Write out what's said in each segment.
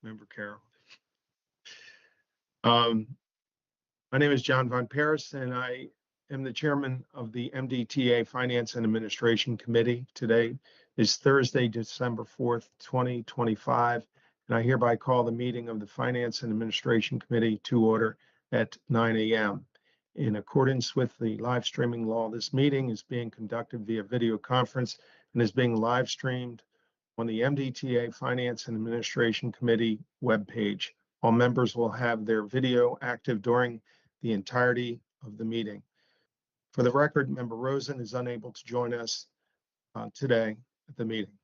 Member Carroll. My name is John Von Paris, and I am the chairman of the MDTA Finance and Administration Committee. Today is Thursday, December 4th, 2025, and I hereby call the meeting of the Finance and Administration Committee to order at 9 a.m. In accordance with the live streaming law, this meeting is being conducted via video conference and is being live streamed on the MDTA Finance and Administration Committee webpage. All members will have their video active during the entirety of the meeting. For the record, Member Rosen is unable to join us today at the meeting.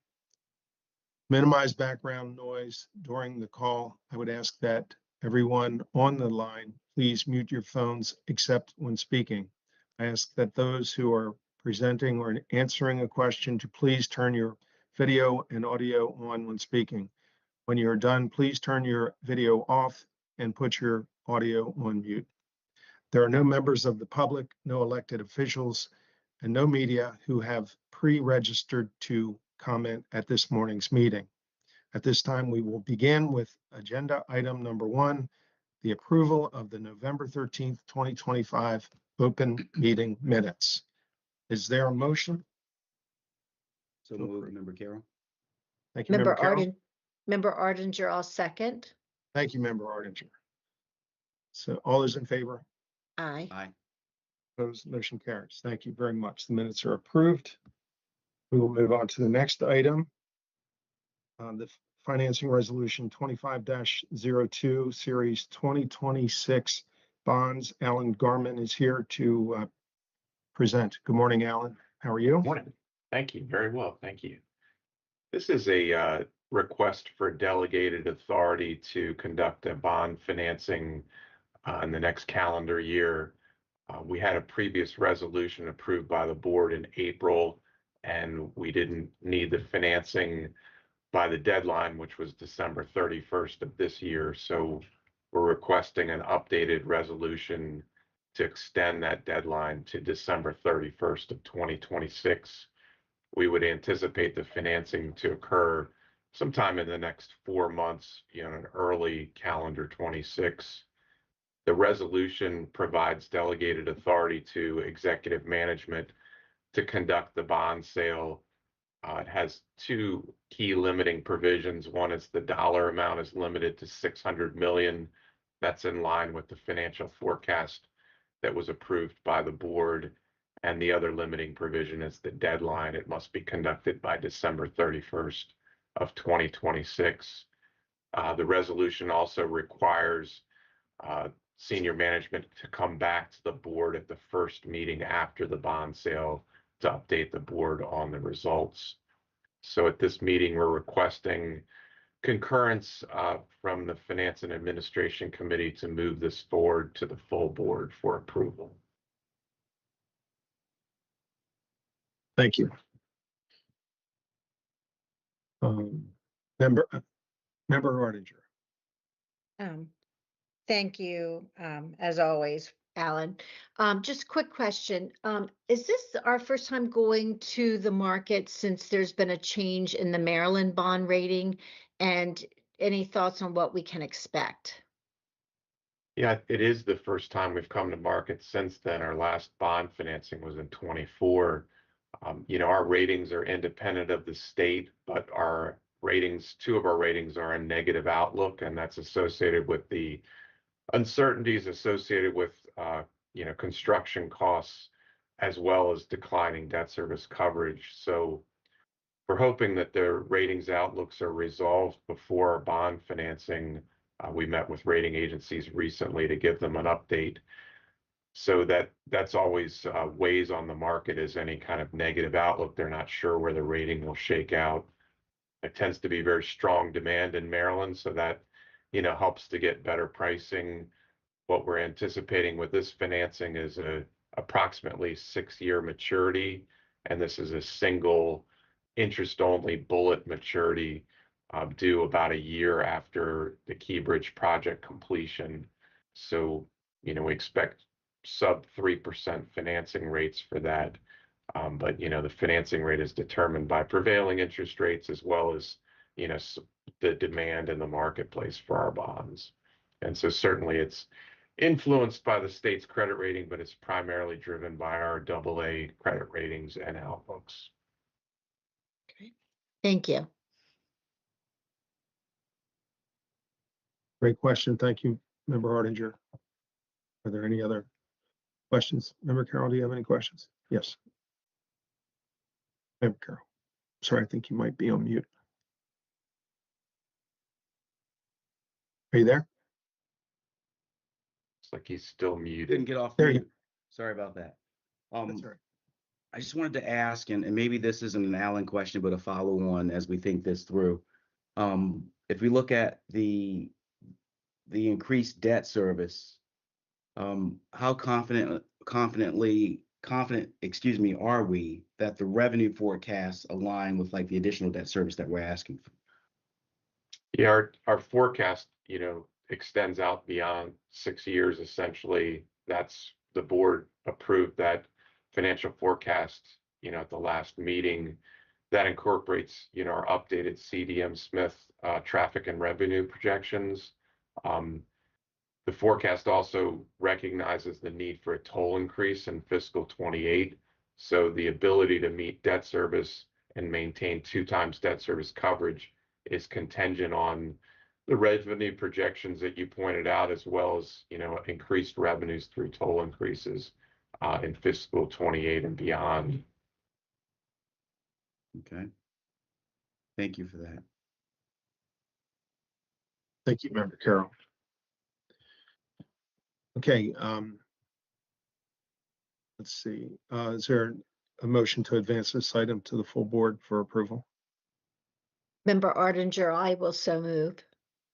Minimize background noise during the call. I would ask that everyone on the line please mute your phones except when speaking. I ask that those who are presenting or answering a question to please turn your video and audio on when speaking. When you are done, please turn your video off and put your audio on mute. There are no members of the public, no elected officials, and no media who have pre-registered to comment at this morning's meeting. At this time, we will begin with agenda item number 1, the approval of the November 13th, 2025 open meeting minutes. Is there a motion? So moved, Member Carroll. Thank you, Member Carroll. Member Ardinger, I'll second. Thank you, Member Ardinger. So all those in favor? Aye. Aye. Opposed? Motion carries. Thank you very much. The minutes are approved. We will move on to the next item. The financing resolution 25-02 series 2026 bonds. Alan Garmin is here to present. Good morning, Alan. How are you? Good morning. Thank you. Very well. Thank you. This is a request for delegated authority to conduct a bond financing in the next calendar year. We had a previous resolution approved by the board in April, and we didn't need the financing by the deadline, which was December 31st of this year. So we're requesting an updated resolution to extend that deadline to December 31st of 2026. We would anticipate the financing to occur sometime in the next 4 months, in early calendar 26. The resolution provides delegated authority to executive management to conduct the bond sale. It has 2 key limiting provisions. One is the dollar amount is limited to $600 million. That's in line with the financial forecast that was approved by the board. And the other limiting provision is the deadline. It must be conducted by December 31st of 2026. The resolution also requires senior management to come back to the board at the first meeting after the bond sale to update the board on the results. So at this meeting, we're requesting concurrence from the Finance and Administration Committee to move this forward to the full board for approval. Thank you. Member Ardinger. Thank you, as always, Alan. Just a quick question. Is this our first time going to the market since there's been a change in the Maryland bond rating? And any thoughts on what we can expect? Yeah, it is the first time we've come to market since then. Our last bond financing was in 24. Our ratings are independent of the state, but our ratings, 2 of our ratings are a negative outlook, and that's associated with the uncertainties associated with, construction costs, as well as declining debt service coverage. So we're hoping that the ratings outlooks are resolved before our bond financing. We met with rating agencies recently to give them an update. So that's always weighs on the market as any kind of negative outlook. They're not sure where the rating will shake out. It tends to be very strong demand in Maryland, so that helps to get better pricing. What we're anticipating with this financing is approximately 6-year maturity, and this is a single interest-only bullet maturity due about a year after the Key Bridge project completion. So, we expect sub 3% financing rates for that. But the financing rate is determined by prevailing interest rates as well as the demand in the marketplace for our bonds. And so certainly it's influenced by the state's credit rating, but it's primarily driven by our AA credit ratings and outlooks. Thank you. Great question. Thank you, Member Hardinger. Are there any other questions? Member Carroll, do you have any questions? Yes. Member Carroll. Sorry, I think you might be on mute. Are you there? It's like he's still muted. Didn't get off There mute. Sorry about that. That's all right. I just wanted to ask, and maybe this isn't an Alan question, but a follow-on as we think this through. If we look at the increased debt service, how confident, are we that the revenue forecasts align with like the additional debt service that we're asking for? Yeah, our forecast, extends out beyond 6 years. Essentially, that's the board approved that financial forecast, at the last meeting. That incorporates, our updated CDM Smith traffic and revenue projections. The forecast also recognizes the need for a toll increase in fiscal 28. So the ability to meet debt service and maintain 2 times debt service coverage is contingent on the revenue projections that you pointed out, as well as, increased revenues through toll increases in fiscal 28 and beyond. Okay. Thank you for that. Thank you, Member Carroll. Okay. Let's see. Is there a motion to advance this item to the full board for approval? Member Ardinger, I will so move.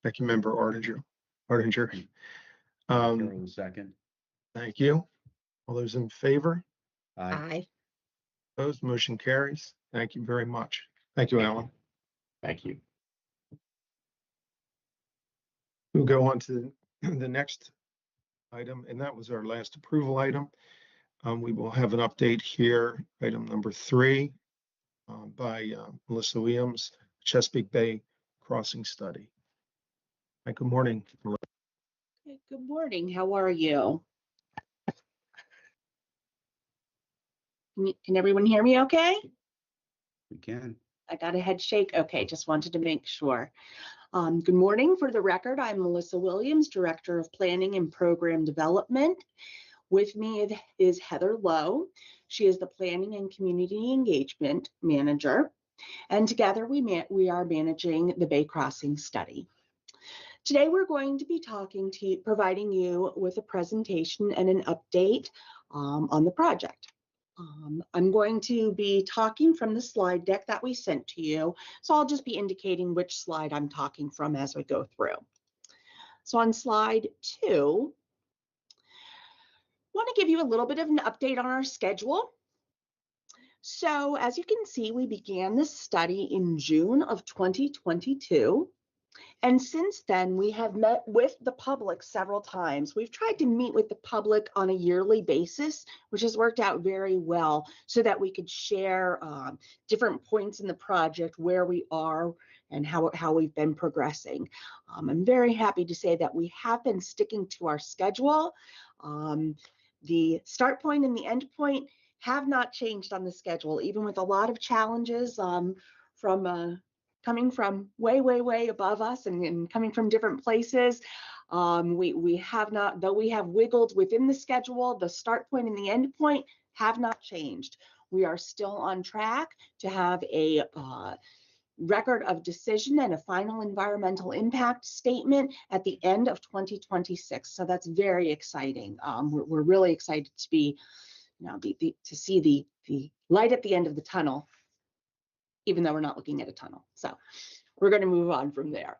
Thank you, Member Ardinger. Carol, second. Thank you. All those in favor? Aye. Aye. Opposed? Motion carries. Thank you very much. Thank you, Alan. Thank you. We'll go on to the next item, and that was our last approval item. We will have an update here, item number 3, by Melissa Williams, Chesapeake Bay Crossing Study. Hi, good morning, Melissa. Good morning. How are you? Can everyone hear me okay? We can. I got a head shake. Okay, just wanted to make sure. Good morning. For the record, I'm Melissa Williams, Director of Planning and Program Development. With me is Heather Lowe. She is the Planning and Community Engagement Manager. And together we are managing the Bay Crossing Study. Today we're going to be providing you with a presentation and an update on the project. I'm going to be talking from the slide deck that we sent to you, so I'll just be indicating which slide I'm talking from as we go through. So on slide 2, I want to give you a little bit of an update on our schedule. So as you can see, we began this study in June of 2022. And since then, we have met with the public several times. We've tried to meet with the public on a yearly basis, which has worked out very well so that we could share different points in the project, where we are and how we've been progressing. I'm very happy to say that we have been sticking to our schedule. The start point and the end point have not changed on the schedule, even with a lot of challenges coming from way above us and coming from different places. We have not, though we have wiggled within the schedule, the start point and the end point have not changed. We are still on track to have a record of decision and a final environmental impact statement at the end of 2026. So that's very exciting. We're really excited to be, to see the light at the end of the tunnel, even though we're not looking at a tunnel. So we're going to move on from there.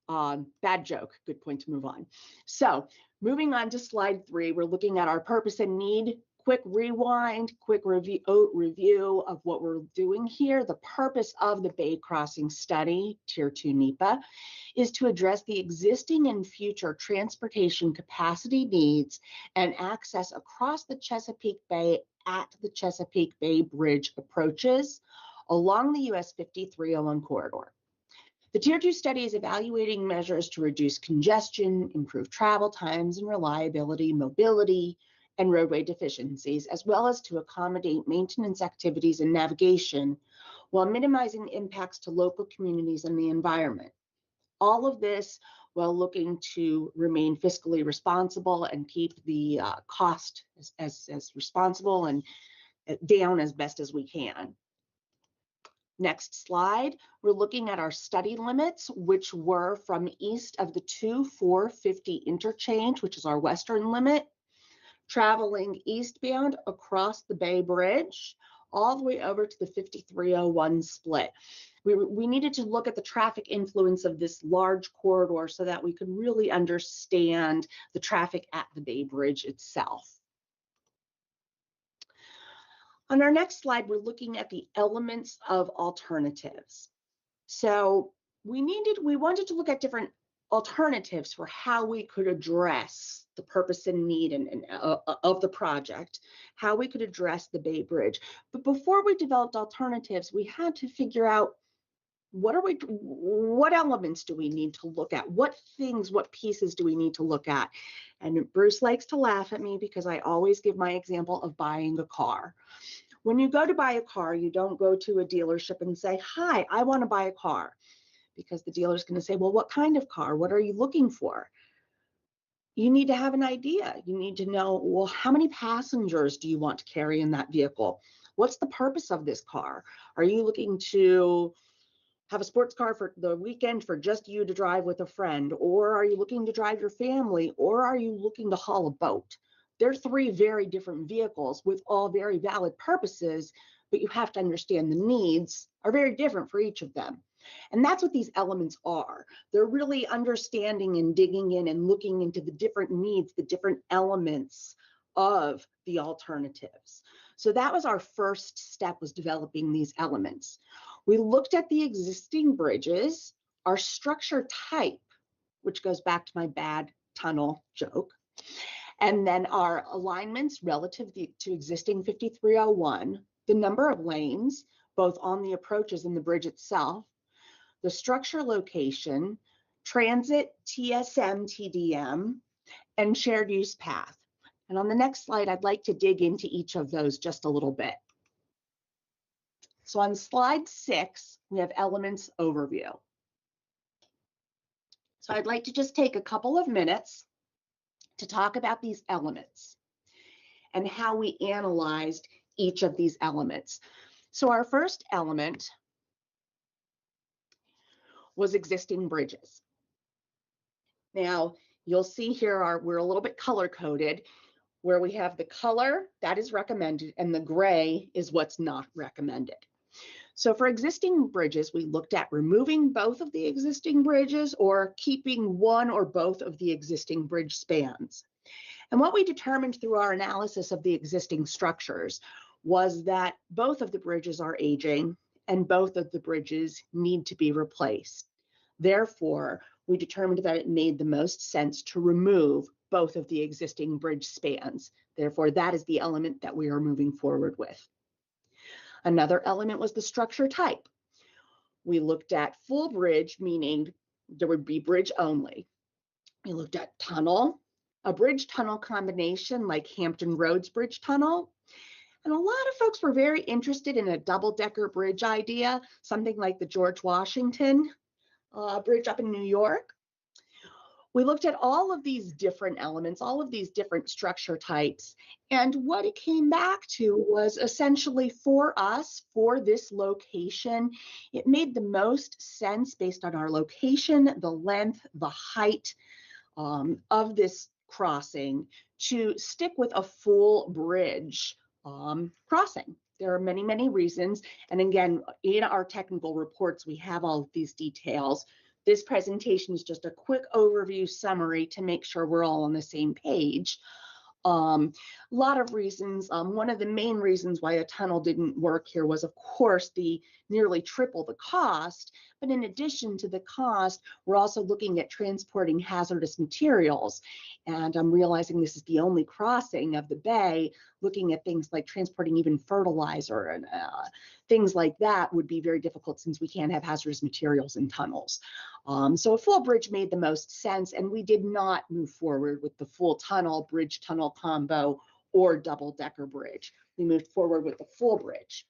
Bad joke, good point to move on. So moving on to slide 3, we're looking at our purpose and need. Quick rewind, quick review of what we're doing here. The purpose of the Bay Crossing Study, Tier 2 NEPA, is to address the existing and future transportation capacity needs and access across the Chesapeake Bay at the Chesapeake Bay Bridge approaches along the US 5301 corridor. The Tier 2 study is evaluating measures to reduce congestion, improve travel times and reliability, mobility, and roadway deficiencies, as well as to accommodate maintenance activities and navigation while minimizing impacts to local communities and the environment. All of this while looking to remain fiscally responsible and keep the cost as responsible and down as best as we can. Next slide, we're looking at our study limits, which were from east of the 2450 interchange, which is our western limit, traveling eastbound across the Bay Bridge, all the way over to the 5301 split. We needed to look at the traffic influence of this large corridor so that we could really understand the traffic at the Bay Bridge itself. On our next slide, we're looking at the elements of alternatives. So we wanted to look at different alternatives for how we could address the purpose and need of the project, how we could address the Bay Bridge. But before we developed alternatives, we had to figure out what elements do we need to look at? What pieces do we need to look at? And Bruce likes to laugh at me because I always give my example of buying a car. When you go to buy a car, you don't go to a dealership and say, "Hi, I want to buy a car," because the dealer's going to say, "Well, what kind of car? What are you looking for?" You need to have an idea. You need to know, well, how many passengers do you want to carry in that vehicle? What's the purpose of this car? Are you looking to have a sports car for the weekend for just you to drive with a friend? Or are you looking to drive your family? Or are you looking to haul a boat? They're three very different vehicles with all very valid purposes, but you have to understand the needs are very different for each of them. And that's what these elements are. They're really understanding and digging in and looking into the different needs, the different elements of the alternatives. So that was our first step, was developing these elements. We looked at the existing bridges, our structure type, which goes back to my bad tunnel joke, and then our alignments relative to existing 5301, the number of lanes, both on the approaches and the bridge itself, the structure location, transit, TSM, TDM, and shared use path. And on the next slide, I'd like to dig into each of those just a little bit. So on slide 6, we have elements overview. So I'd like to just take a couple of minutes to talk about these elements and how we analyzed each of these elements. So our first element was existing bridges. Now, you'll see here we're a little bit color coded, where we have the color that is recommended and the gray is what's not recommended. So for existing bridges, we looked at removing both of the existing bridges or keeping one or both of the existing bridge spans. And what we determined through our analysis of the existing structures was that both of the bridges are aging and both of the bridges need to be replaced. Therefore, we determined that it made the most sense to remove both of the existing bridge spans. Therefore, that is the element that we are moving forward with. Another element was the structure type. We looked at full bridge, meaning there would be bridge only. We looked at tunnel, a bridge tunnel combination like Hampton Roads Bridge Tunnel. And a lot of folks were very interested in a double-decker bridge idea, something like the George Washington Bridge up in New York. We looked at all of these different elements, all of these different structure types, and what it came back to was essentially for us, for this location, it made the most sense based on our location, the length, the height of this crossing to stick with a full bridge crossing. There are many, many reasons. And again, in our technical reports, we have all of these details. This presentation is just a quick overview summary to make sure we're all on the same page. A lot of reasons. One of the main reasons why a tunnel didn't work here was, of course, the nearly triple the cost. But in addition to the cost, we're also looking at transporting hazardous materials. And I'm realizing this is the only crossing of the bay, looking at things like transporting even fertilizer and things like that would be very difficult since we can't have hazardous materials in tunnels. So a full bridge made the most sense, and we did not move forward with the full tunnel, bridge tunnel combo, or double-decker bridge. We moved forward with the full bridge.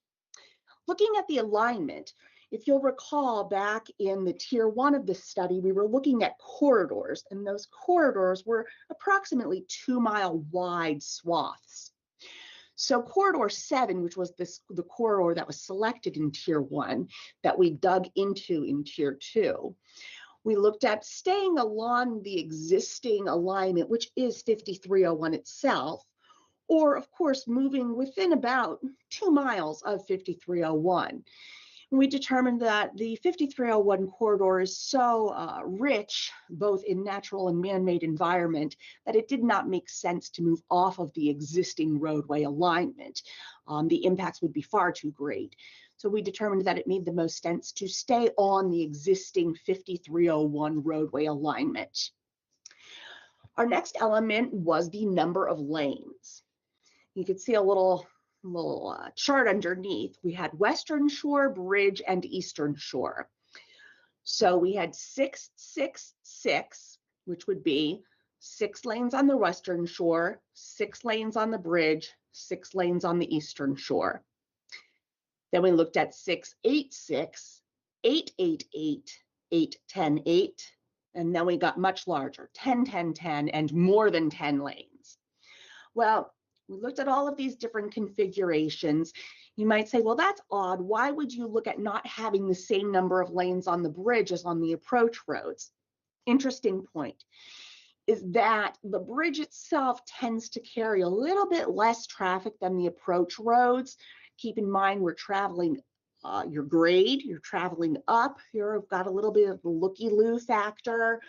Looking at the alignment, if you'll recall back in the tier 1 of this study, we were looking at corridors, and those corridors were approximately 2-mile wide swaths. So corridor 7, which was the corridor that was selected in tier 1 that we dug into in tier 2, we looked at staying along the existing alignment, which is 5301 itself, or of course moving within about 2 miles of 5301. We determined that the 5301 corridor is so rich, both in natural and man-made environment, that it did not make sense to move off of the existing roadway alignment. The impacts would be far too great. So we determined that it made the most sense to stay on the existing 5301 roadway alignment. Our next element was the number of lanes. You could see a little chart underneath. We had Western Shore, Bridge, and Eastern Shore. So we had 6, 6, 6, which would be 6 lanes on the Western Shore, 6 lanes on the Bridge, 6 lanes on the Eastern Shore. Then we looked at 6, 8, 6, 8, 8, 8, 8, 10, 8, and then we got much larger, 10, 10, 10, and more than 10 lanes. Well, we looked at all of these different configurations. You might say, well, that's odd. Why would you look at not having the same number of lanes on the bridge as on the approach roads? Interesting point is that the bridge itself tends to carry a little bit less traffic than the approach roads. Keep in mind, we're traveling your grade, you're traveling up. You've got a little bit of the looky-loo factor.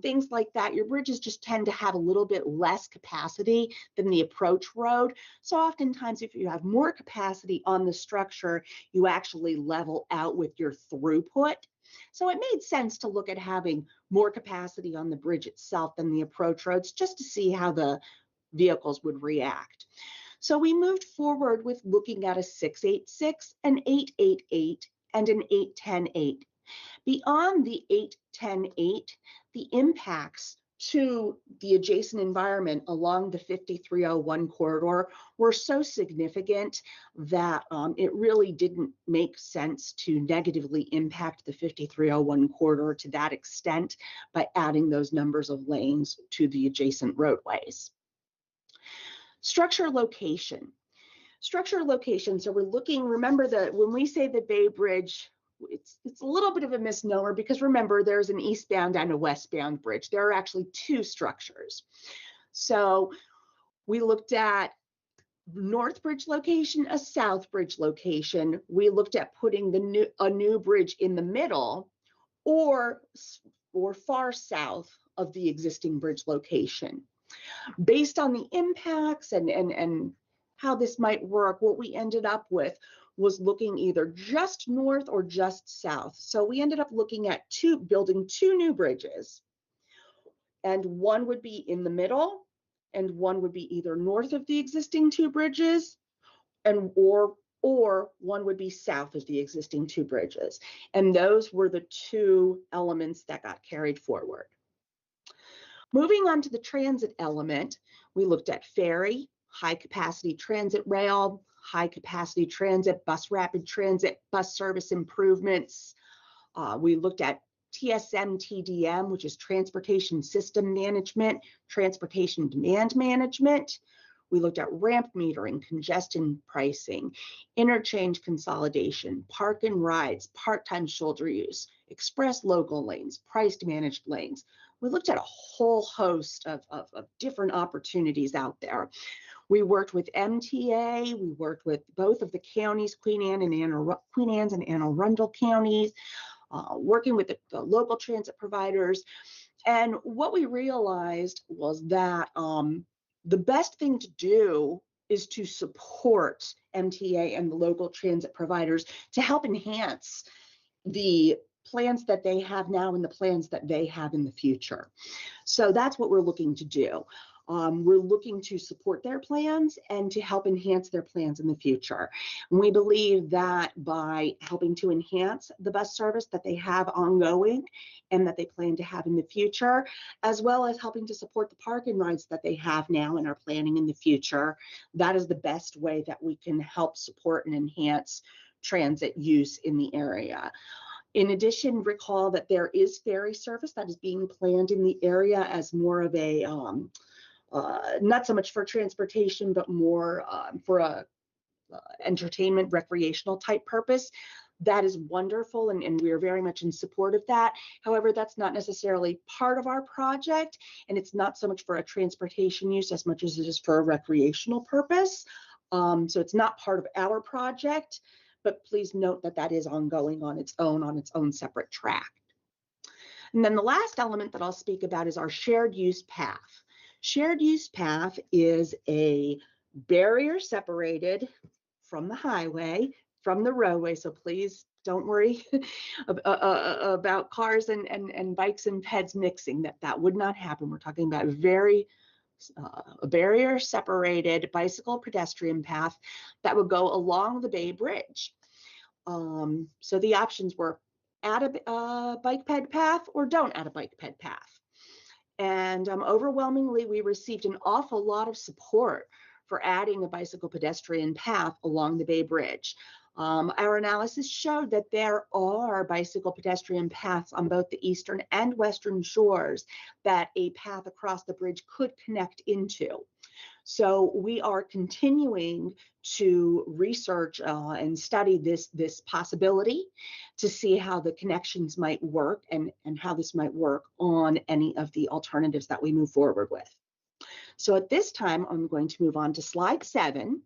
Things like that. Your bridges just tend to have a little bit less capacity than the approach road. So oftentimes if you have more capacity on the structure, you actually level out with your throughput. So it made sense to look at having more capacity on the bridge itself than the approach roads, just to see how the vehicles would react. So we moved forward with looking at a 686, an 888, and an 810-8. Beyond the 810-8, the impacts to the adjacent environment along the 5301 corridor were so significant that it really didn't make sense to negatively impact the 5301 corridor to that extent by adding those numbers of lanes to the adjacent roadways. Structure location. Structure location, so we're looking, remember that when we say the Bay Bridge, it's a little bit of a misnomer because remember there's an eastbound and a westbound bridge. There are actually 2 structures. So we looked at North Bridge location, a South Bridge location. We looked at putting a new bridge in the middle or far south of the existing bridge location. Based on the impacts and how this might work, what we ended up with was looking either just north or just south. So we ended up looking at building 2 new bridges, and one would be in the middle and one would be either north of the existing 2 bridges or one would be south of the existing 2 bridges. And those were the 2 elements that got carried forward. Moving on to the transit element, we looked at ferry, high capacity transit rail, high capacity transit, bus rapid transit, bus service improvements. We looked at TSM TDM, which is transportation system management, transportation demand management. We looked at ramp metering, congestion pricing, interchange consolidation, park and rides, part-time shoulder use, express local lanes, priced managed lanes. We looked at a whole host of different opportunities out there. We worked with MTA, we worked with both of the counties, Queen Anne and Anne Arundel counties, working with the local transit providers. And what we realized was that the best thing to do is to support MTA and the local transit providers to help enhance the plans that they have now and the plans that they have in the future. So that's what we're looking to do. We're looking to support their plans and to help enhance their plans in the future. And we believe that by helping to enhance the bus service that they have ongoing and that they plan to have in the future, as well as helping to support the park and rides that they have now and are planning in the future, that is the best way that we can help support and enhance transit use in the area. In addition, recall that there is ferry service that is being planned in the area as more of a not so much for transportation, but more for a entertainment, recreational type purpose. That is wonderful, and we are very much in support of that. However, that's not necessarily part of our project, and it's not so much for a transportation use as much as it is for a recreational purpose. So it's not part of our project, but please note that that is ongoing on its own separate track. And then the last element that I'll speak about is our shared use path. Shared use path is a barrier separated from the highway, from the roadway. So please don't worry about cars and bikes and peds mixing. That would not happen. We're talking about a barrier separated bicycle pedestrian path that would go along the Bay Bridge. So the options were add a bike ped path or don't add a bike ped path. And overwhelmingly, we received an awful lot of support for adding a bicycle pedestrian path along the Bay Bridge. Our analysis showed that there are bicycle pedestrian paths on both the eastern and western shores that a path across the bridge could connect into. So we are continuing to research and study this possibility to see how the connections might work and how this might work on any of the alternatives that we move forward with. So at this time, I'm going to move on to slide 7,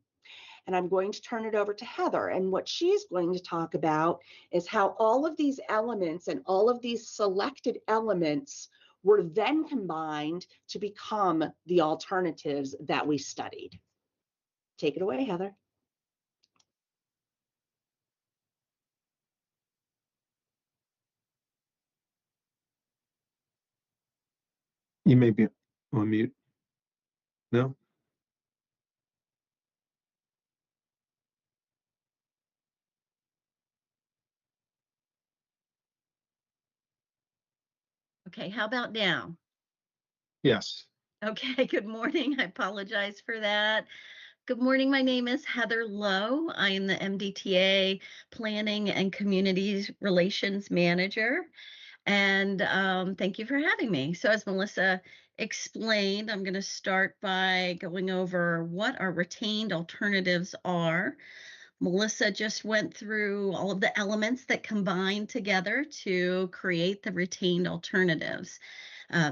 and I'm going to turn it over to Heather. And what she's going to talk about is how all of these elements and all of these selected elements were then combined to become the alternatives that we studied. Take it away, Heather. You may be on mute. No? Okay, how about now? Yes. Okay, good morning. I apologize for that. Good morning. My name is Heather Lowe. I am the MDTA Planning and Communities Relations Manager. And thank you for having me. So as Melissa explained, I'm going to start by going over what our retained alternatives are. Melissa just went through all of the elements that combine together to create the retained alternatives.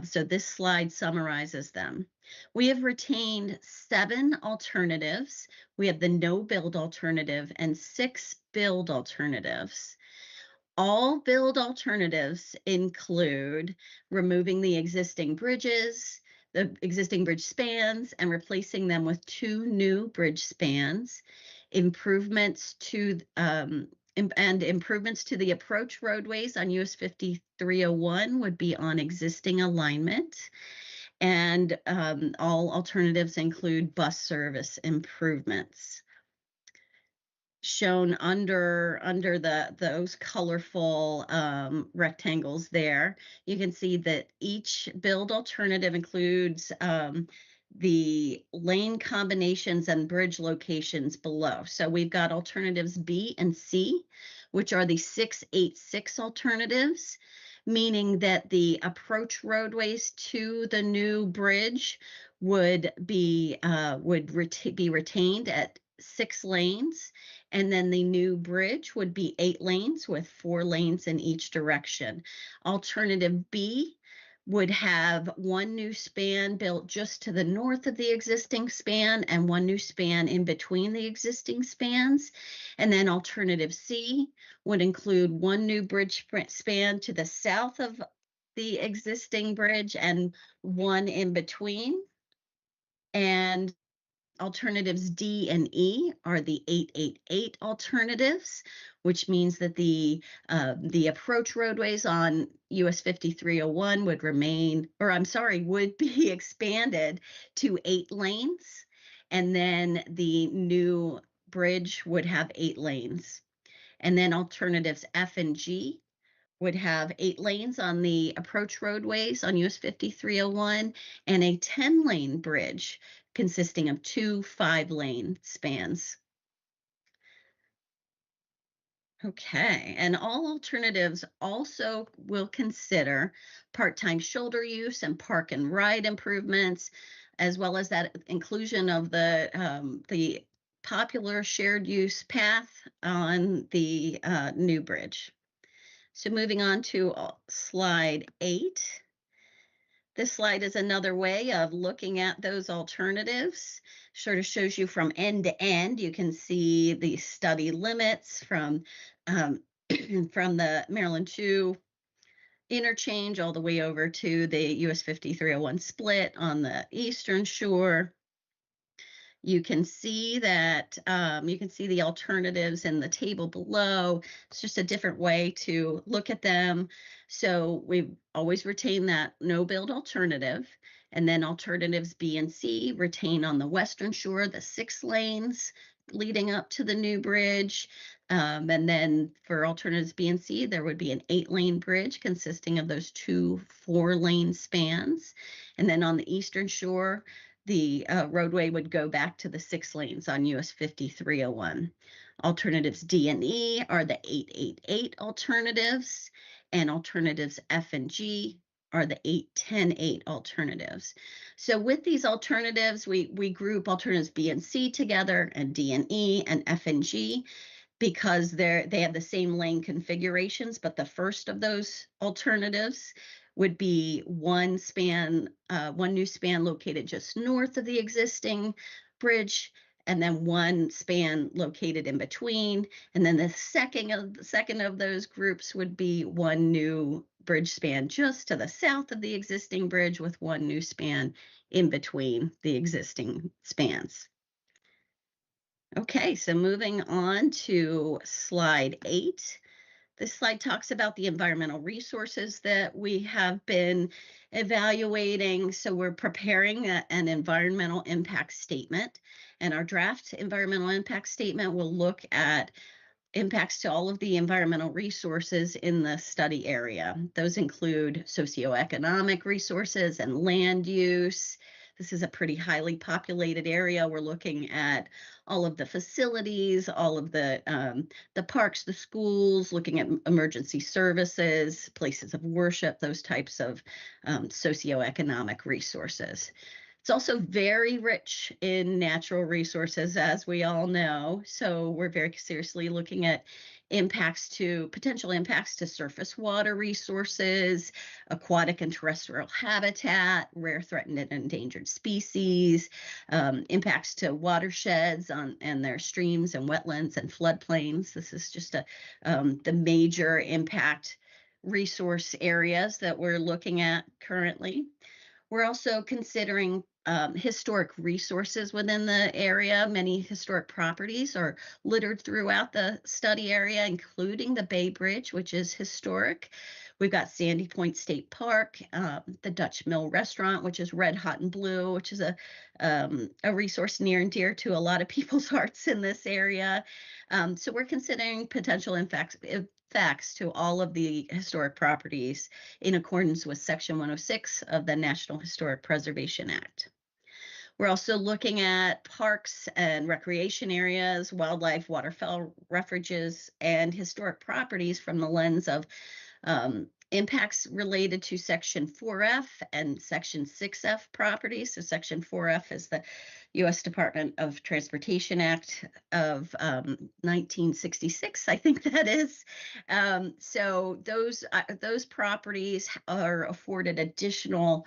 So this slide summarizes them. We have retained 7 alternatives. We have the no build alternative and 6 build alternatives. All build alternatives include removing the existing bridges, the existing bridge spans, and replacing them with 2 new bridge spans, improvements to improvements to the approach roadways on US 5301 would be on existing alignment. And all alternatives include bus service improvements. Shown under those colorful rectangles there, you can see that each build alternative includes the lane combinations and bridge locations below. So we've got alternatives B and C, which are the 686 alternatives, meaning that the approach roadways to the new bridge would be retained at 6 lanes, and then the new bridge would be 8 lanes with 4 lanes in each direction. Alternative B would have 1 new span built just to the north of the existing span and 1 new span in between the existing spans. And then alternative C would include 1 new bridge span to the south of the existing bridge and 1 in between. And Alternatives D and E are the 888 alternatives, which means that the approach roadways on US 5301 would remain, or I'm sorry, would be expanded to 8 lanes, and then the new bridge would have 8 lanes. And then alternatives F and G would have 8 lanes on the approach roadways on US 5301 and a 10-lane bridge consisting of 2 5-lane spans. Okay, and all alternatives also will consider part-time shoulder use and park and ride improvements, as well as that inclusion of the popular shared use path on the new bridge. So moving on to slide 8. This slide is another way of looking at those alternatives. Sort of shows you from end to end. You can see the study limits from from the Maryland 2 interchange all the way over to the US 5301 split on the eastern shore. You can see that you can see the alternatives in the table below. It's just a different way to look at them. So we've always retained that no build alternative, and then alternatives B and C retain on the western shore the 6 lanes leading up to the new bridge. And then for alternatives B and C, there would be an 8-lane bridge consisting of those 2 4-lane spans. And then on the eastern shore, the roadway would go back to the 6 lanes on US 5301. Alternatives D and E are the 888 alternatives, and alternatives F and G are the 8108 alternatives. So with these alternatives, we group alternatives B and C together, and D and E and F and G, because they have the same lane configurations, but the first of those alternatives would be one new span located just north of the existing bridge, and then one span located in between. And then the second of those groups would be one new bridge span just to the south of the existing bridge, with one new span in between the existing spans. Okay, so moving on to slide 8. This slide talks about the environmental resources that we have been evaluating. So we're preparing an environmental impact statement, and our draft environmental impact statement will look at impacts to all of the environmental resources in the study area. Those include socioeconomic resources and land use. This is a pretty highly populated area. We're looking at all of the facilities, all of the parks, the schools, looking at emergency services, places of worship, those types of socioeconomic resources. It's also very rich in natural resources, as we all know. So we're very seriously looking at potential impacts to surface water resources, aquatic and terrestrial habitat, rare, threatened, and endangered species, impacts to watersheds and their streams and wetlands and floodplains. This is just the major impact resource areas that we're looking at currently. We're also considering historic resources within the area. Many historic properties are littered throughout the study area, including the Bay Bridge, which is historic. We've got Sandy Point State Park, the Dutch Mill Restaurant, which is red, hot, and blue, which is a resource near and dear to a lot of people's hearts in this area. So we're considering potential impacts to all of the historic properties in accordance with Section 106 of the National Historic Preservation Act. We're also looking at parks and recreation areas, wildlife, waterfowl refuges, and historic properties from the lens of impacts related to Section 4F and Section 6F properties. So Section 4F is the U.S. Department of Transportation Act of 1966, I think that is. So those properties are afforded additional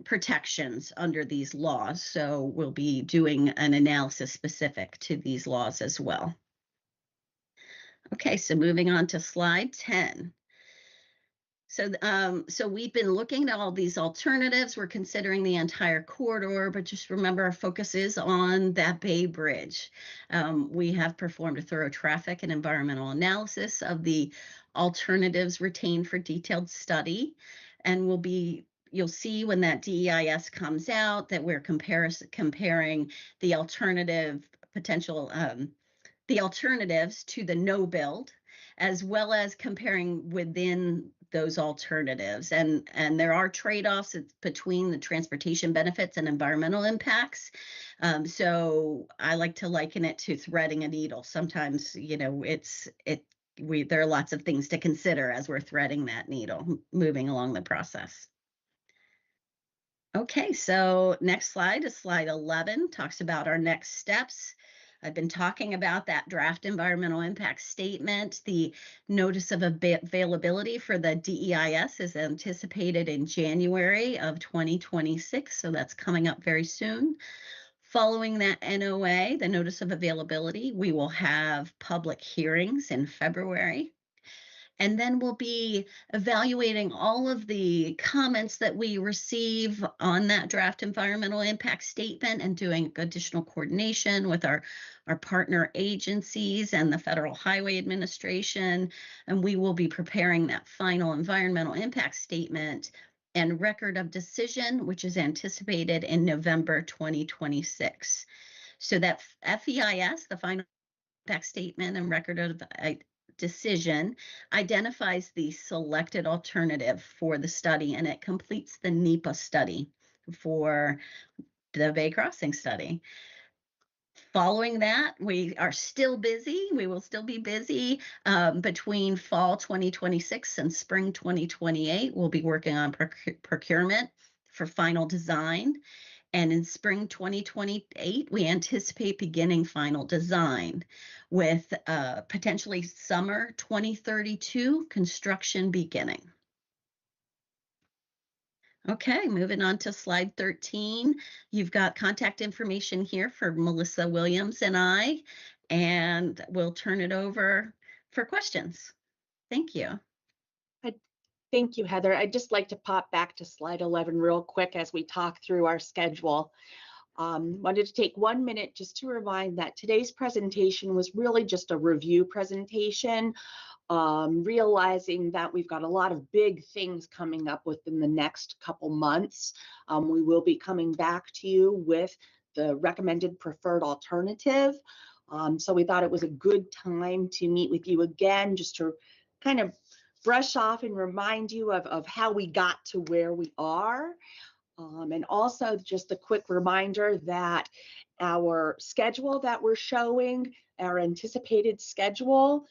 protections under these laws. So we'll be doing an analysis specific to these laws as well. Okay, so moving on to slide 10. So we've been looking at all these alternatives. We're considering the entire corridor, but just remember our focus is on that Bay Bridge. We have performed a thorough traffic and environmental analysis of the alternatives retained for detailed study, and you'll see when that DEIS comes out that we're comparing the the alternatives to the no build, as well as comparing within those alternatives. And there are trade-offs between the transportation benefits and environmental impacts. So I like to liken it to threading a needle. Sometimes, there are lots of things to consider as we're threading that needle, moving along the process. Okay, so next slide is slide 11, talks about our next steps. I've been talking about that draft environmental impact statement. The notice of availability for the DEIS is anticipated in January of 2026, so that's coming up very soon. Following that NOA, the notice of availability, we will have public hearings in February. And then we'll be evaluating all of the comments that we receive on that draft environmental impact statement and doing additional coordination with our partner agencies and the Federal Highway Administration. And we will be preparing that final environmental impact statement and record of decision, which is anticipated in November 2026. So that FEIS, the final impact statement and record of decision, identifies the selected alternative for the study, and it completes the NEPA study for the Bay Crossing study. Following that, we are still busy. We will still be busy between fall 2026 and spring 2028. We'll be working on procurement for final design. And in spring 2028, we anticipate beginning final design with potentially summer 2032 construction beginning. Okay, moving on to slide 13. You've got contact information here for Melissa Williams and I, and we'll turn it over for questions. Thank you. Thank you, Heather. I'd just like to pop back to slide 11 real quick as we talk through our schedule. Wanted to take 1 minute just to remind that today's presentation was really just a review presentation, realizing that we've got a lot of big things coming up within the next couple months. We will be coming back to you with the recommended preferred alternative. So we thought it was a good time to meet with you again, just to kind of brush off and remind you of how we got to where we are. And also just a quick reminder that our schedule that we're showing, our anticipated schedule,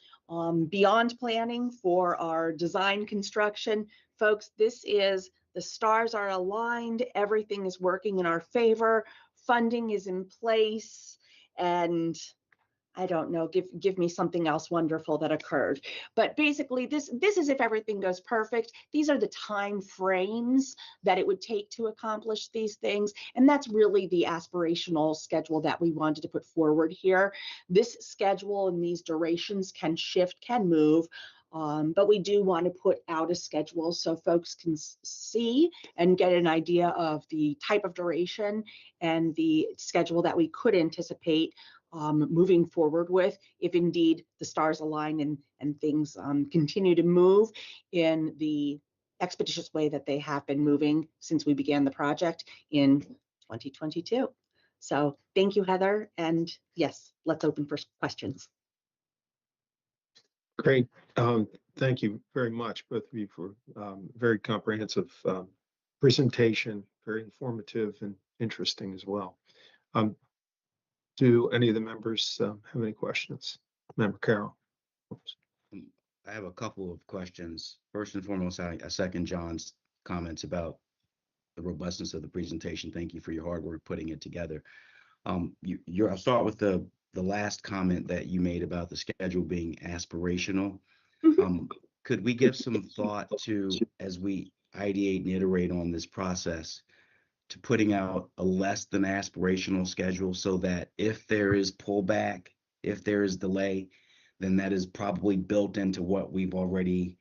beyond planning for our design construction, folks, this is, the stars are aligned, everything is working in our favor, funding is in place, and I don't know, give me something else wonderful that occurred. But basically, this is if everything goes perfect. These are the time frames that it would take to accomplish these things. And that's really the aspirational schedule that we wanted to put forward here. This schedule and these durations can shift, can move. But we do want to put out a schedule so folks can see and get an idea of the type of duration and the schedule that we could anticipate moving forward with, if indeed the stars align and things continue to move in the expeditious way that they have been moving since we began the project in 2022. So thank you, Heather. And yes, let's open for questions. Great. Thank you very much, both of you, for very comprehensive presentation, very informative and interesting as well. Do any of the members have any questions? Member Carroll. Oops. I have a couple of questions. First and foremost, I second John's comments about the robustness of the presentation. Thank you for your hard work putting it together. I'll start with the last comment that you made about the schedule being aspirational. Could we give some thought to, as we ideate and iterate on this process, to putting out a less than aspirational schedule, so that if there is pullback, if there is delay, then that is probably built into what we've already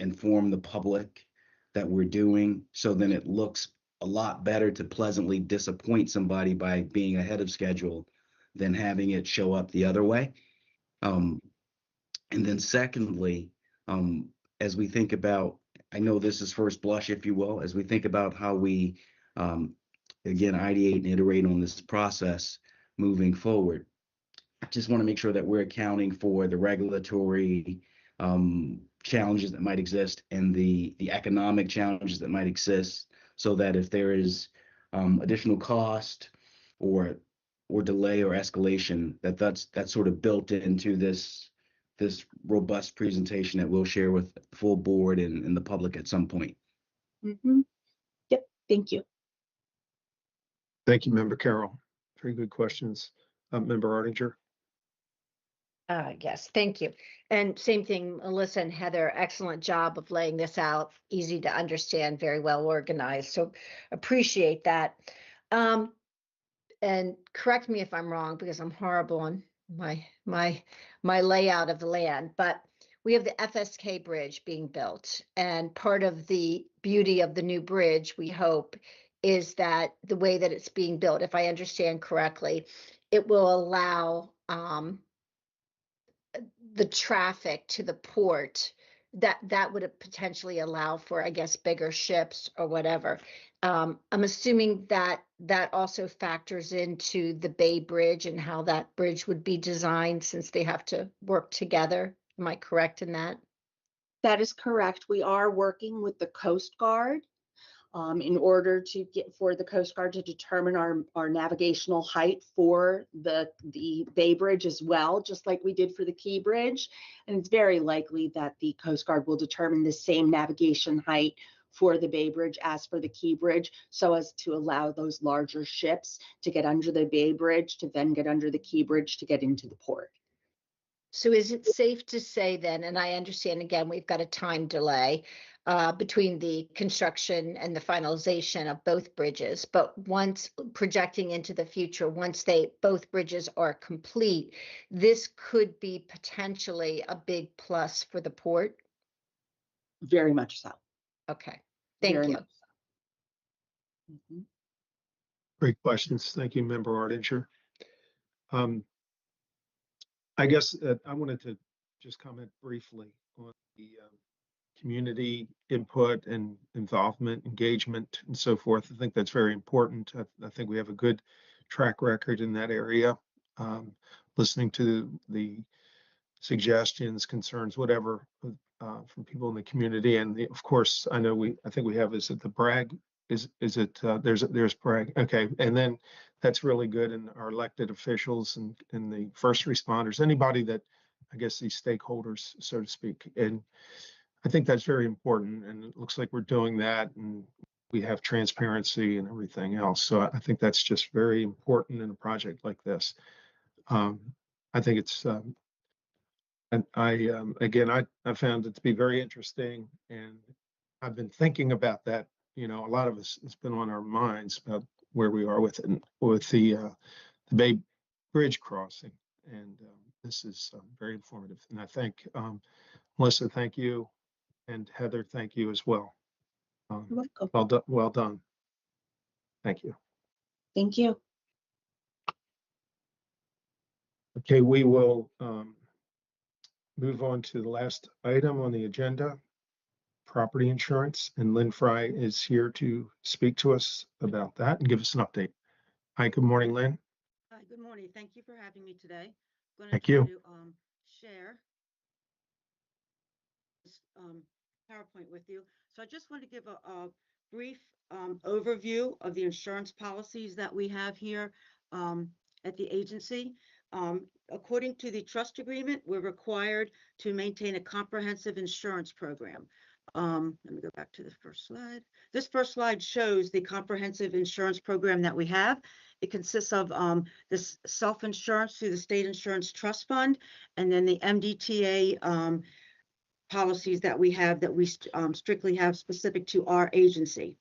inform the public that we're doing, so then it looks a lot better to pleasantly disappoint somebody by being ahead of schedule than having it show up the other way. And then secondly, as we think about, I know this is first blush, if you will, as we think about how we, again, ideate and iterate on this process moving forward, I just want to make sure that we're accounting for the regulatory challenges that might exist and the economic challenges that might exist, so that if there is additional cost or delay or escalation, that's sort of built into this robust presentation that we'll share with the full board and the public at some point. Yep, thank you. Thank you, Member Carroll. Very good questions. Member Artinger. Yes, thank you. And same thing, Melissa and Heather, excellent job of laying this out, easy to understand, very well organized. So appreciate that. And correct me if I'm wrong, because I'm horrible on my layout of the land, but we have the FSK bridge being built. And part of the beauty of the new bridge, we hope, is that the way that it's being built, if I understand correctly, it will allow the traffic to the port that would potentially allow for, I guess, bigger ships or whatever. I'm assuming that also factors into the Bay Bridge and how that bridge would be designed, since they have to work together. Am I correct in that? That is correct. We are working with the Coast Guard in order to for the Coast Guard to determine our navigational height for the Bay Bridge as well, just like we did for the Key Bridge. And it's very likely that the Coast Guard will determine the same navigation height for the Bay Bridge as for the Key Bridge, so as to allow those larger ships to get under the Bay Bridge, to then get under the Key Bridge to get into the port. So is it safe to say then, and I understand, again, we've got a time delay between the construction and the finalization of both bridges, but once projecting into the future, once both bridges are complete, this could be potentially a big plus for the port? Very much so. Okay, thank you. So. Great questions. Thank you, Member Artinger. I guess I wanted to just comment briefly on the community input and involvement, engagement, and so forth. I think that's very important. I think we have a good track record in that area. Listening to the suggestions, concerns, whatever, from people in the community, and of course, I think we have. Is it the Bragg? Is it there's Bragg? Okay, and then that's really good. And our elected officials and the first responders, anybody that, I guess, these stakeholders, so to speak, and I think that's very important. And it looks like we're doing that, and we have transparency and everything else. So I think that's just very important in a project like this. I think it's. And again, I found it to be very interesting, and I've been thinking about that. A lot of us, it's been on our minds about where we are with it, with the Bay Bridge crossing, and this is very informative. And I thank Melissa, thank you, and Heather, thank you as well. You're welcome. Well done. Thank you. Thank you. Okay, we will move on to the last item on the agenda, property insurance, and Lynn Fry is here to speak to us about that and give us an update. Hi, good morning, Lynn. Hi, good morning. Thank you for having me today. I'm going Thank to you. share this PowerPoint with you. So I just want to give a brief overview of the insurance policies that we have here at the agency. According to the trust agreement, we're required to maintain a comprehensive insurance program. Let me go back to the first slide. This first slide shows the comprehensive insurance program that we have. It consists of this self-insurance through the State Insurance Trust Fund, and then the MDTA policies that we have that we strictly have specific to our agency.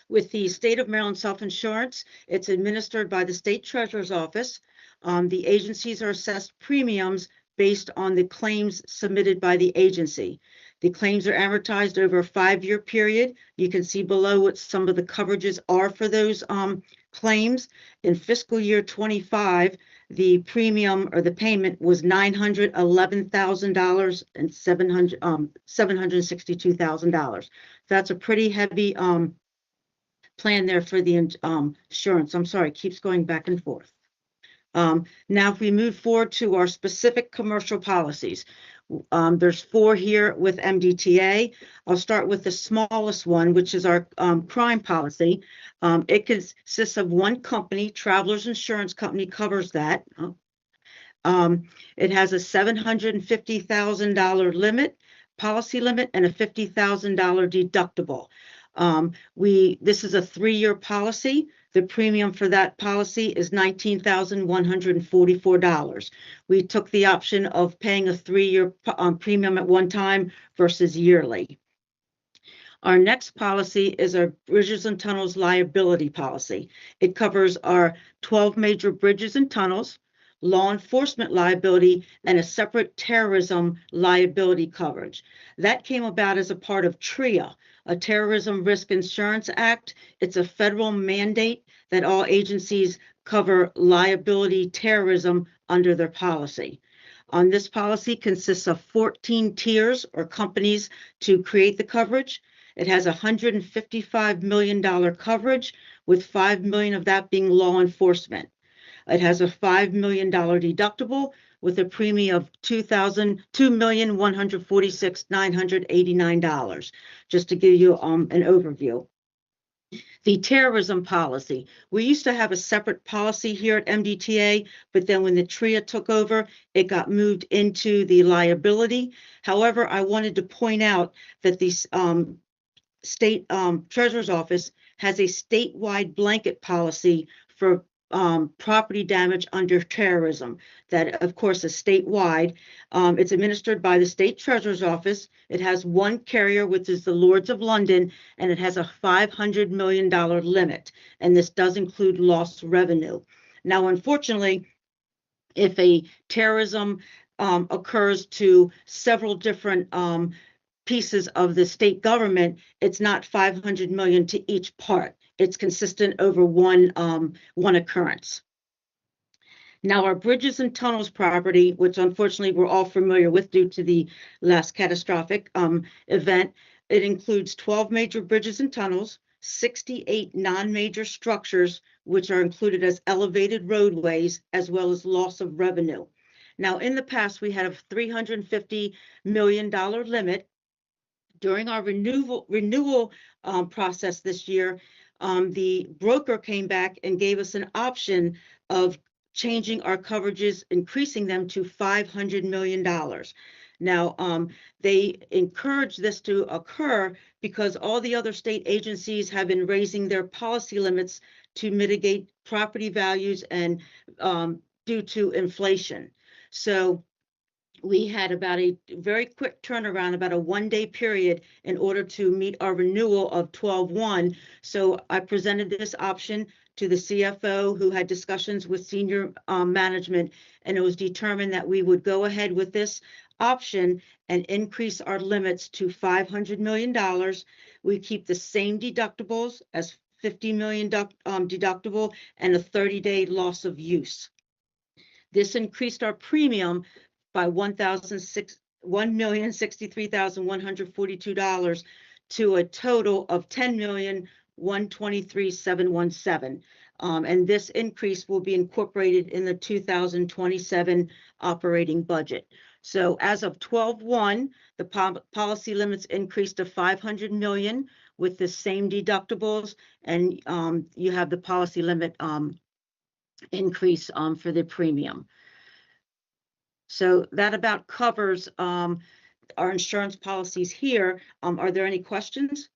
With the State of Maryland self-insurance, it's administered by the State Treasurer's Office. The agencies are assessed premiums based on the claims submitted by the agency. The claims are amortized over a 5-year period. You can see below what some of the coverages are for those claims. In fiscal year 25, the premium or the payment was $911,000 and $762,000. That's a pretty heavy plan there for the insurance. I'm sorry, it keeps going back and forth. Now, if we move forward to our specific commercial policies, there's 4 here with MDTA. I'll start with the smallest one, which is our crime policy. It consists of one company, Travelers Insurance Company covers that. It has a $750,000 limit, policy limit, and a $50,000 deductible. This is a 3-year policy. The premium for that policy is $19,144. We took the option of paying a 3-year premium at one time versus yearly. Our next policy is our Bridges and Tunnels liability policy. It covers our 12 major bridges and tunnels, law enforcement liability, and a separate terrorism liability coverage. That came about as a part of TRIA, a Terrorism Risk Insurance Act. It's a federal mandate that all agencies cover liability terrorism under their policy. This policy consists of 14 tiers or companies to create the coverage. It has $155 million coverage, with $5 million of that being law enforcement. It has a $5 million deductible with a premium of $2,146,989, just to give you an overview. The terrorism policy. We used to have a separate policy here at MDTA, but then when the TRIA took over, it got moved into the liability. However, I wanted to point out that the state treasurer's office has a statewide blanket policy for property damage under terrorism. That, of course, is statewide. It's administered by the state treasurer's office. It has one carrier, which is the Lords of London, and it has a $500 million limit. And this does include lost revenue. Now, unfortunately, if a terrorism occurs to several different pieces of the state government, it's not $500 million to each part. It's consistent over one occurrence. Now, our bridges and tunnels property, which unfortunately we're all familiar with due to the last catastrophic event, it includes 12 major bridges and tunnels, 68 non-major structures, which are included as elevated roadways, as well as loss of revenue. Now, in the past, we had a $350 million limit. During our renewal process this year, the broker came back and gave us an option of changing our coverages, increasing them to $500 million. Now, they encouraged this to occur because all the other state agencies have been raising their policy limits to mitigate property values and due to inflation. So we had about a very quick turnaround, about a 1-day period in order to meet our renewal of 12/1. So I presented this option to the CFO, who had discussions with senior management, and it was determined that we would go ahead with this option and increase our limits to $500 million. We keep the same deductibles as $50 million deductible and a 30-day loss of use. This increased our premium by $1,063,142 to a total of $10,123,717. And this increase will be incorporated in the 2027 operating budget. So as of 12/1, the policy limits increased to $500 million with the same deductibles, and you have the policy limit increase for the premium. So that about covers our insurance policies here. Are there any questions?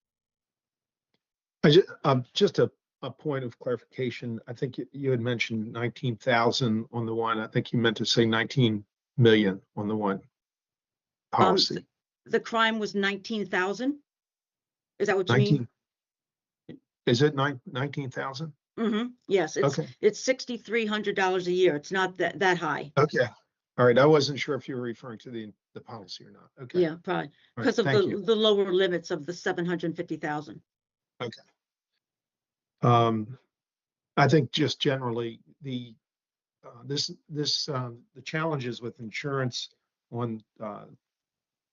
Just a point of clarification. I think you had mentioned 19,000 on the one. I think you meant to say 19 million on the one policy. The crime was 19,000. Is that what you mean? Is it 19,000? Mm-hmm. Yes, it's okay. It's $6,300 a year. It's not that high. Okay. All right, I wasn't sure if you were referring to the policy or not. Okay. Yeah, probably, All right, because of thank you. the lower limits of the 750,000. I think just generally the challenges with insurance on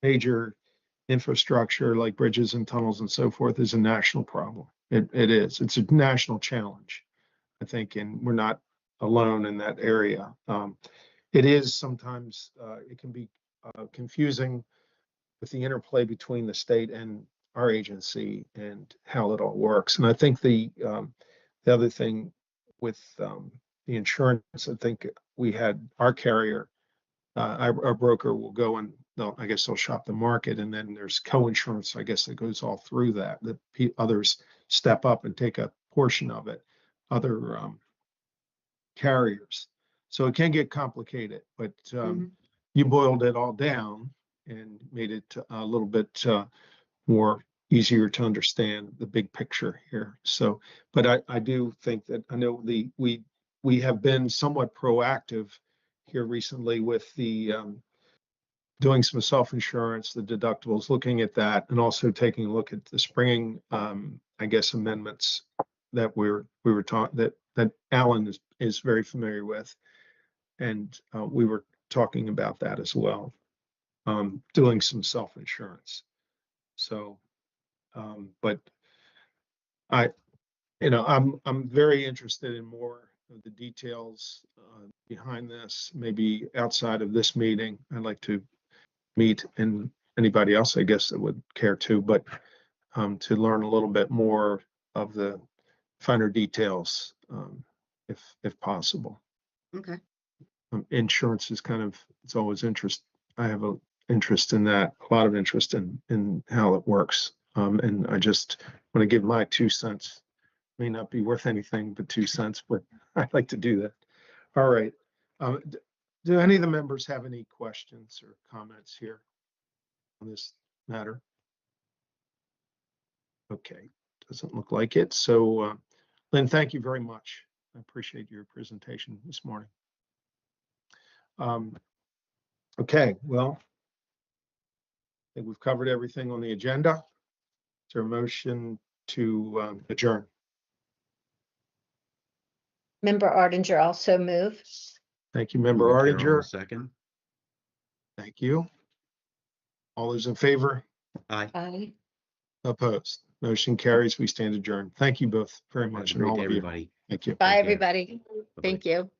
major infrastructure like bridges and tunnels and so forth is a national problem. It is. It's a national challenge, I think, and we're not alone in that area. It is sometimes it can be confusing with the interplay between the state and our agency and how it all works. And I think the other thing with the insurance, I think we had our carrier, our broker will go and I guess they'll shop the market, and then there's co-insurance. I guess that goes all through that. Others step up and take a portion of it. Other carriers. So it can get complicated, but you boiled it all down and made it a little bit more easier to understand the big picture here. So, but I do think that I know we have been somewhat proactive here recently with the doing some self-insurance, the deductibles, looking at that, and also taking a look at the springing, I guess, amendments that we were taught that Alan is very familiar with, and we were talking about that as well, doing some self-insurance. So, but I'm very interested in more of the details behind this. Maybe outside of this meeting, I'd like to meet, and anybody else, I guess, that would care to, but to learn a little bit more of the finer details, if possible. Okay. Insurance is it's always interest. I have an interest in that, a lot of interest in how it works. And I just want to give my 2 cents. May not be worth anything but 2 cents, but I'd like to do that. All right. Do any of the members have any questions or comments here on this matter? Okay, doesn't look like it. So, Lynn, thank you very much. I appreciate your presentation this morning. Okay, well, I think we've covered everything on the agenda. Is there a motion to adjourn? Member Ardinger also move. Thank you, Member Carol, Ardinger. second. Thank you. All those in favor? Aye. Aye. Opposed? Motion carries. We stand adjourned. Thank you both very Have much, a and great all day, of you. everybody. Thank you. Bye, care. everybody. Bye-bye. Thank you.